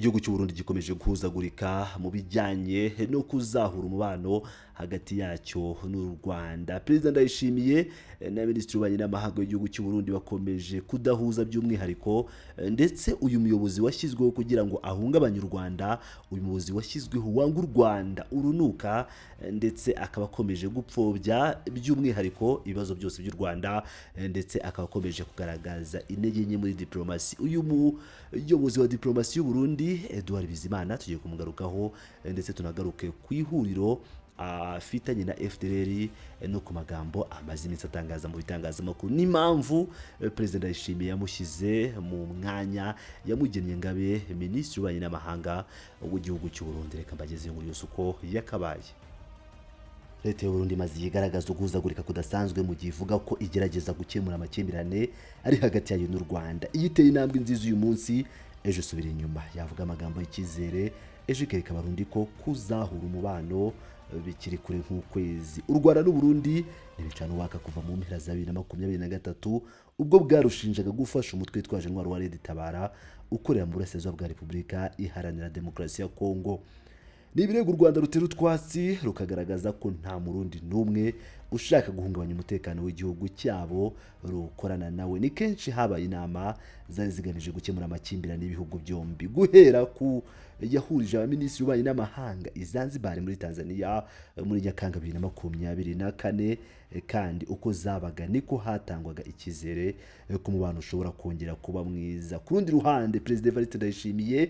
Igihugu cy'u Burundi gikomeje guhuzagurika mu bijyanye no kuzahura umubano hagati yacyo n'u Rwanda. Perezida Ndayishimiye na Minisitiri w'Ububanyi n'Amahanga w'igihugu cy'u Burundi bakomeje kudahuza by'umwihariko, ndetse uyu muyobozi washyizweho kugira ngo ahungabanye u Rwanda, uyu muyobozi washyizweho wanga u Rwanda urunuka, ndetse akaba akomeje gupfobya by'umwihariko ibibazo byose by'u Rwanda, ndetse akaba akomeje kugaragaza intege nke muri diplomasi. Uyu muyobozi wa diplomasi y'u Burundi Edouard Bizimana tugiye kumugarukaho, ndetse tunagaruke ku ihuriro afitanye na FDLR no ku magambo amaze iminsi atangaza mu bitangazamakuru n'impamvu Perezida Ndayishimiye yamushyize mu mwanya yamugennye ngabe Minisitiri w'Ububanyi n'Amahanga w'igihugu cy'u Burundi. Reka mbageze inkuru yose uko yakabaye. Leta y'u Burundi maze yigaragaza uguhuzagurika kudasanzwe mu gihe ivuga ko igerageza gukemura amakimbirane ari hagati yayo n'u Rwanda. Iyiteye intambwe nziza uyu munsi, ejo isubira inyuma, yavuga amagambo y'icyizere, ejo ikereka abarundi ko kuzahura umubano bikiri kure nk'ukwezi. U Rwanda n'u Burundi ntibicana uwaka kuva mu mpera za 2023 ubwo bwarushinjaga gufasha umutwe witwaje intwaro wa Red Tabara ukorera mu burasirazuba bwa Repubulika Iharanira Demokarasi ya Kongo. Ni ibirego u Rwanda rutera utwatsi rukagaragaza ko nta murundi n'umwe ushaka guhungabanya umutekano w'igihugu cyabo rukorana nawe. Ni kenshi habaye inama zari zigamije gukemura amakimbirane y'ibihugu byombi, guhera ku yahurije abaminisitiri b'ububanyi n'amahanga i Zanzibar muri Tanzania muri Nyakanga 2024, kandi uko zabaga niko hatangwaga icyizere ko umubano ushobora kongera kuba mwiza. Ku rundi ruhande, Perezida Evariste Ndayishimiye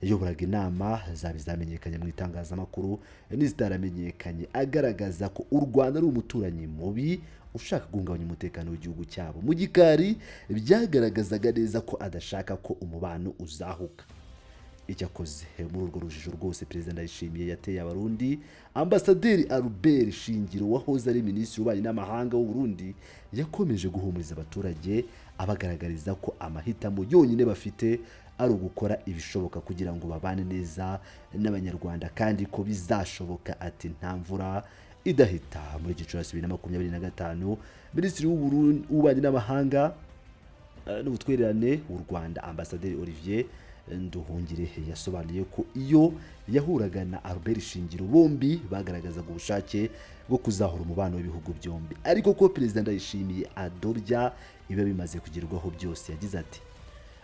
yayoboraga inama zaba izamenyekanye mu itangazamakuru n'izitaramenyekanye, agaragaza ko u Rwanda ari umuturanyi mubi ushaka guhungabanya umutekano w'igihugu cyabo. Mu gikari byagaragazaga neza ko adashaka ko umubano uzahuka. Icyakoze muri urwo rujijo rwose, Perezida Ndayishimiye yateye abarundi. Ambasaderi Albert Shingiro wahoze ari Minisitiri w'Ububanyi n'Amahanga w'u Burundi yakomeje guhumuriza abaturage, abagaragariza ko amahitamo yonyine bafite ari ugukora ibishoboka kugira ngo babane neza n'Abanyarwanda, kandi ko bizashoboka. Ati nta mvura idahita. Muri Gicurasi 2025, Minisitiri w'Ububanyi n'Amahanga n'Ubutwererane w'u Rwanda Ambasaderi Olivier Nduhungire yasobanuye ko iyo yahuraga na Albert Shingiro bombi bagaragazaga ubushake bwo kuzahura umubano w'ibihugu byombi, ariko ko Perezida Ndayishimiye adorya iba bimaze kugerwaho byose. Yagize ati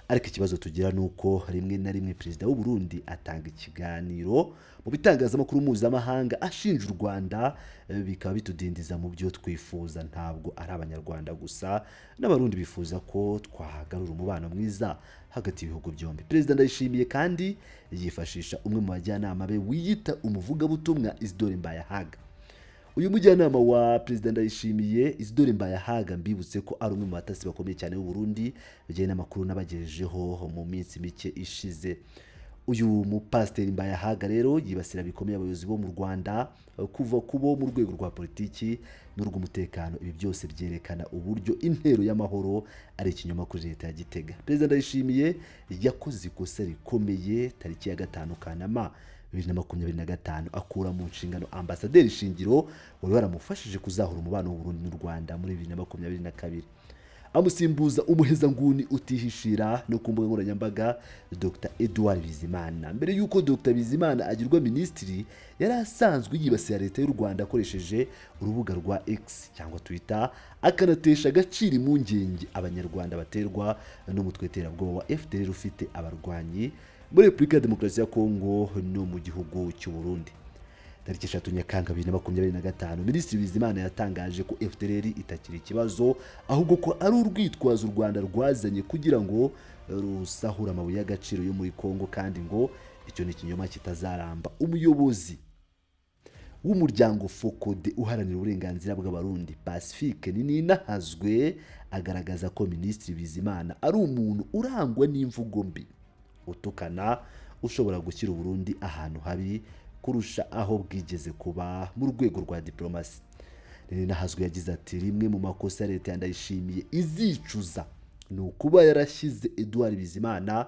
ariko ikibazo tugira nuko rimwe na rimwe Perezida w'u Burundi atanga ikiganiro mu bitangazamakuru mpuzamahanga ashinja u Rwanda, bikaba bitudindiza mu byo twifuza. Ntabwo ari Abanyarwanda gusa n'Abarundi bifuza ko twahagarura umubano mwiza hagati y'ibihugu byombi. Perezida Ndayishimiye kandi yifashisha umwe mu bajyanama be wiyita umuvugabutumwa Isidore Mbayahaga. Uyu mujyanama wa Perezida Ndayishimiye Isidore Mbayahaga, mbibutse ko ari umwe mu batasi bakomeye cyane b'u Burundi bijyanye n'amakuru nabagejejeho mu minsi mike ishize. Uyu mupasiteri Mbayahaga rero yibasira bikomeye abayobozi bo mu Rwanda, kuva kubo mu rwego rwa politiki n'urw'umutekano. Ibi byose byerekana uburyo intero y'amahoro ari ikinyoma kuri leta ya Gitega. Perezida Ndayishimiye yakoze ikosa rikomeye tariki ya 5 Kanama 2025 akura mu nshingano Ambasaderi Shingiro wari waramufashije kuzahura umubano w'u Burundi n'u Rwanda muri 2022, amusimbuza umuhezanguni utihishira no ku mbuga nkoranyambaga Dr Edouard Bizimana. Mbere y'uko Dr Bizimana agirwa minisitiri, yari asanzwe yibasira leta y'u Rwanda akoresheje urubuga rwa X cyangwa Twitter, akanatesha agaciro impungenge Abanyarwanda baterwa n'umutwe w'iterabwoba wa FDLR ufite abarwanyi muri Repubulika ya Demokarasi ya Kongo no mu gihugu cy'u Burundi. Tariki 3 Nyakanga 2025, Minisitiri Bizimana yatangaje ko FDLR itakiri ikibazo, ahubwo ko ari urwitwazo u Rwanda rwazanye kugira ngo rusahura amabuye y'agaciro yo muri Kongo, kandi ngo icyo ni ikinyoma kitazaramba. Umuyobozi w'umuryango Fokode uharanira uburenganzira bw'Abarundi Pacifique Ninahazwe agaragaza ko Minisitiri Bizimana ari umuntu urangwa n'imvugo mbi, utukana, ushobora gushyira u Burundi ahantu habi kurusha aho bwigeze kuba mu rwego rwa diplomasi. Ninahazwe yagize ati rimwe mu makosa leta Ndayishimiye izicuza ni ukuba yarashyize Edouard Bizimana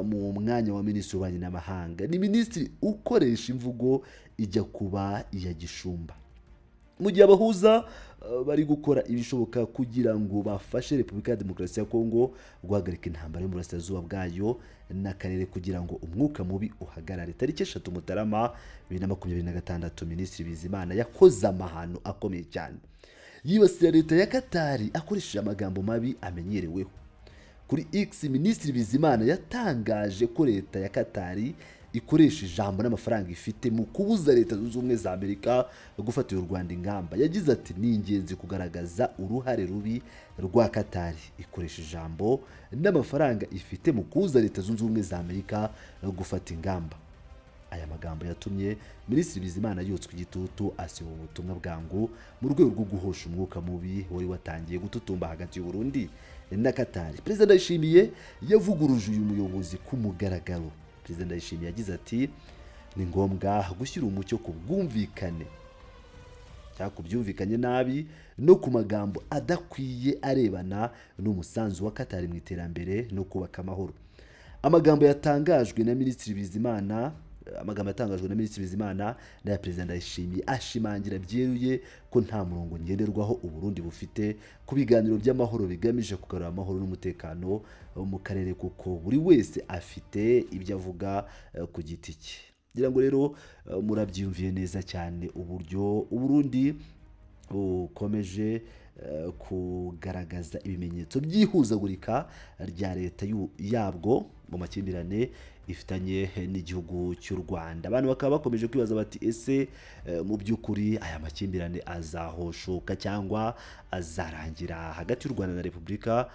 mu mwanya wa Minisitiri w'Ububanyi n'Amahanga. Ni minisitiri ukoresha imvugo ijya kuba iya gishumba. mu gihe abahuza bari gukora ibishoboka kugira ngo bafashe Repubulika ya Demokarasi ya Kongo guhagarika intambara yo mu burasirazuba bwayo n'akarere kugira ngo umwuka mubi uhagarare. Tariki 3 Mutarama 2026 Minisitiri Bizimana yakoze amahano akomeye cyane yibasira leta ya Katari akoresheje amagambo mabi amenyereweho. Kuri X, Minisitiri Bizimana yatangaje ko leta ya Katari ikoresha ijambo n'amafaranga ifite mu kubuza Leta Zunze Ubumwe za Amerika gufatira u Rwanda ingamba. Yagize ati ni ingenzi kugaragaza uruhare rubi rwa Katari ikoresha ijambo n'amafaranga ifite mu kubuza Leta Zunze Ubumwe za Amerika gufata ingamba. Aya magambo yatumye Minisitiri Bizimana yotswe igitutu asiba ubutumwa bwangu mu rwego rwo guhosha umwuka mubi wari watangiye gututumba hagati y'u Burundi na Katari. Perezida Ndayishimiye yavuguruje uyu muyobozi ku mugaragaro. Perezida Ndayishimiye yagize ati ni ngombwa gushyira umucyo ku bwumvikane cyangwa ku byumvikanye nabi no ku magambo adakwiye arebana n'umusanzu wa Katari mu iterambere no kubaka amahoro. Amagambo yatangajwe na Minisitiri Bizimana na Perezida Ndayishimiye ashimangira byeruye ko nta murongo ngenderwaho u Burundi bufite ku biganiro by'amahoro bigamije kugarura amahoro n'umutekano mu karere, kuko buri wese afite ibyo avuga ku giti cye. Ngira ngo rero murabyumviye neza cyane uburyo u Burundi bukomeje kugaragaza ibimenyetso by'ihuzagurika rya leta yabwo mu makimbirane ifitanye n'igihugu cy'u Rwanda. Abantu bakaba bakomeje kwibaza bati ese mu by'ukuri aya makimbirane azahoshoka cyangwa azarangira hagati y'u Rwanda na Repubulika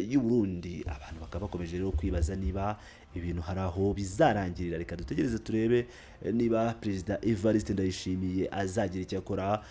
y'u Burundi? Abantu bakaba bakomeje rero kwibaza niba ibintu hari aho bizarangirira. Reka dutegereze turebe niba Perezida Evariste Ndayishimiye azagira icyo akora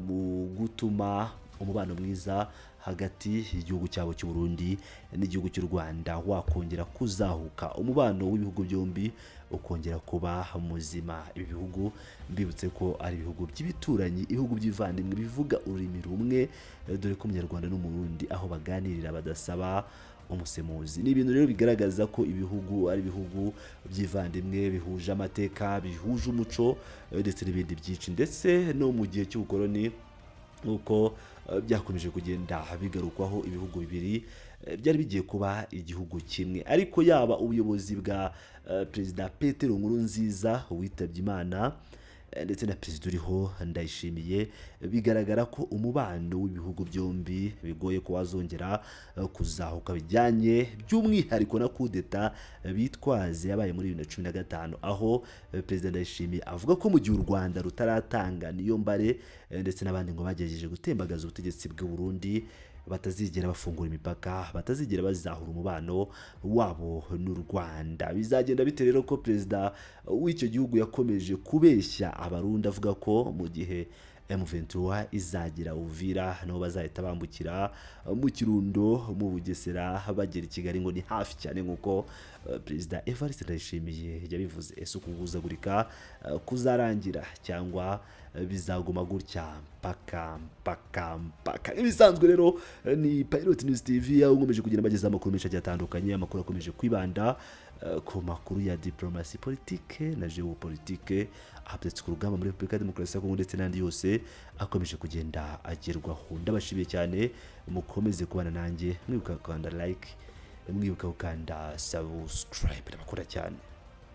mu gutuma umubano mwiza hagati y'igihugu cyabo cy'u Burundi n'igihugu cy'u Rwanda wakongera kuzahuka, umubano w'ibihugu byombi ukongera kuba muzima. Ibi bihugu mbibutse ko ari ibihugu by'ibituranyi, ibihugu by'ivandimwe bivuga ururimi rumwe, dore ko Umunyarwanda n'Umurundi aho baganirira badasaba umusemuzi. Ni ibintu rero bigaragaza ko ibihugu ari ibihugu by'ivandimwe bihuje amateka, bihuje umuco ndetse n'ibindi byinshi. Ndetse no mu gihe cy'ubukoloni uko byakomeje kugenda bigarukwaho, ibihugu bibiri byari bigiye kuba igihugu kimwe. Ariko yaba ubuyobozi bwa Perezida Petero Nkurunziza witabye Imana ndetse na Perezida uriho Ndayishimiye, bigaragara ko umubano w'ibihugu byombi bigoye ko wazongera kuzahuka, bijyanye by'umwihariko na kudeta bitwaze yabaye muri 2015, aho Perezida Ndayishimiye avuga ko mu gihe u Rwanda rutaratanga niyo mbare ndetse n'abandi ngo bagerageje gutembagaza ubutegetsi bw'u Burundi batazigera bafungura imipaka, batazigera bazahura umubano wabo n'u Rwanda. Bizagenda bite rero ko perezida w'icyo gihugu yakomeje kubeshya abarundi avuga ko mu gihe M23 izagira Uvira nabo bazahita bambukira mu Kirundo, mu Bugesera bagera i Kigali ngo ni hafi cyane nk'uko Perezida Evariste Ndayishimiye yabivuze. Ese ukuhuzagurika kuzarangira cyangwa bizaguma gutya mpaka? Ibisanzwe rero ni Pilot News TV aho nkomeje kugenda bageza amakuru menshi atandukanye, amakuru akomeje kwibanda ku makuru ya diplomasi, politike na geopolitique, updates ku rugamba muri Repubulika ya Demokarasi ya Kongo ndetse n'andi yose akomeje kugenda agerwaho. Ndabashimiye cyane, mukomeze kubana nanjye, mwibuka gukanda like, mwibuka gukanda subscribe. Ndabakunda cyane.